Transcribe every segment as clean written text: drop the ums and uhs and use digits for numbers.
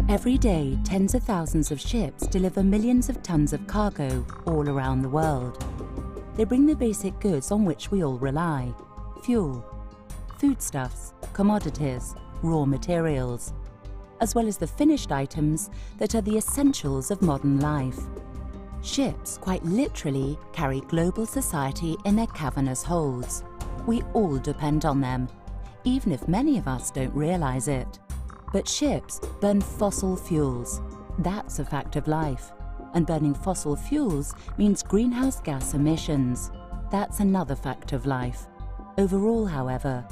Every day, tens of thousands of ships deliver millions of tons of cargo all around the world. They bring the basic goods on which we all rely: fuel, foodstuffs, commodities, raw materials, as well as the finished items that are the essentials of modern life. Ships quite literally carry global society in their cavernous holds. We all depend on them, even if many of us don't realize it. But ships burn fossil fuels. That's a fact of life. And burning fossil fuels means greenhouse gas emissions. That's another fact of life. Overall, however,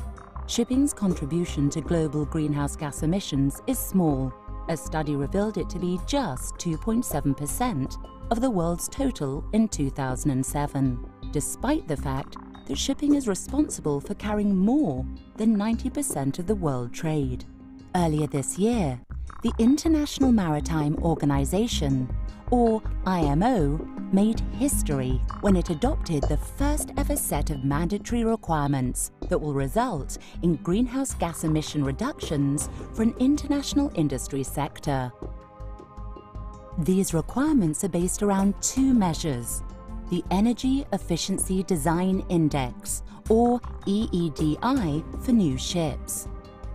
shipping's contribution to global greenhouse gas emissions is small. A study revealed it to be just 2.7% of the world's total in 2007, despite the fact that shipping is responsible for carrying more than 90% of the world trade. Earlier this year, the International Maritime Organization, or IMO, made history when it adopted the first ever set of mandatory requirements that will result in greenhouse gas emission reductions for an international industry sector. These requirements are based around two measures: the Energy Efficiency Design Index, or EEDI, for new ships,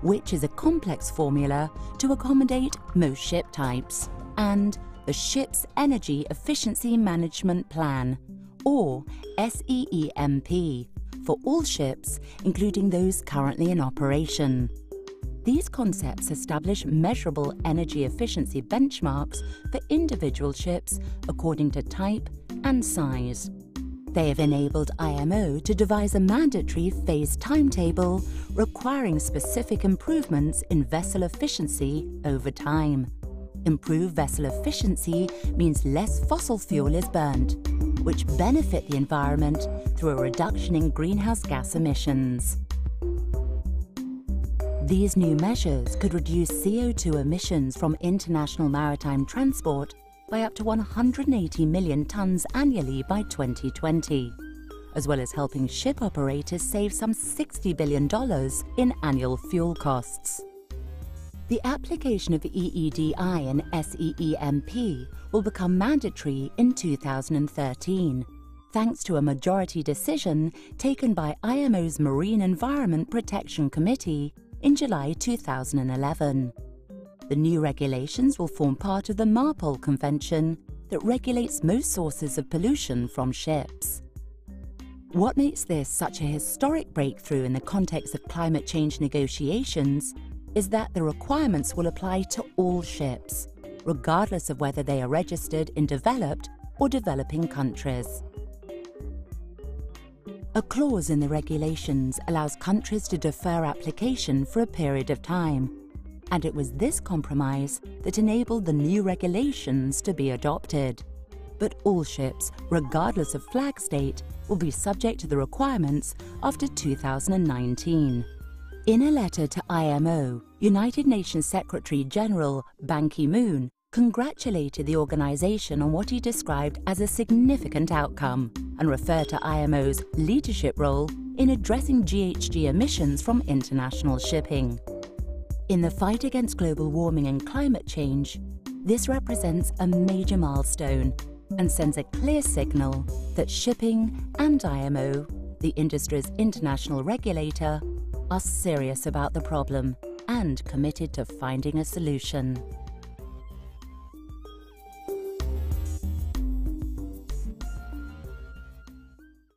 which is a complex formula to accommodate most ship types, and the Ship's Energy Efficiency Management Plan, or SEEMP, for all ships, including those currently in operation. These concepts establish measurable energy efficiency benchmarks for individual ships according to type and size. They have enabled IMO to devise a mandatory phased timetable requiring specific improvements in vessel efficiency over time. Improved vessel efficiency means less fossil fuel is burnt, which benefit the environment through a reduction in greenhouse gas emissions. These new measures could reduce CO2 emissions from international maritime transport by up to 180 million tonnes annually by 2020, as well as helping ship operators save some $60 billion in annual fuel costs. The application of EEDI and SEEMP will become mandatory in 2013, thanks to a majority decision taken by IMO's Marine Environment Protection Committee in July 2011. The new regulations will form part of the MARPOL Convention that regulates most sources of pollution from ships. What makes this such a historic breakthrough in the context of climate change negotiations is that the requirements will apply to all ships, regardless of whether they are registered in developed or developing countries. A clause in the regulations allows countries to defer application for a period of time, and it was this compromise that enabled the new regulations to be adopted. But all ships, regardless of flag state, will be subject to the requirements after 2019. In a letter to IMO, United Nations Secretary-General Ban Ki-moon congratulated the organization on what he described as a significant outcome and referred to IMO's leadership role in addressing GHG emissions from international shipping. In the fight against global warming and climate change, this represents a major milestone and sends a clear signal that shipping and IMO, the industry's international regulator, are serious about the problem and committed to finding a solution.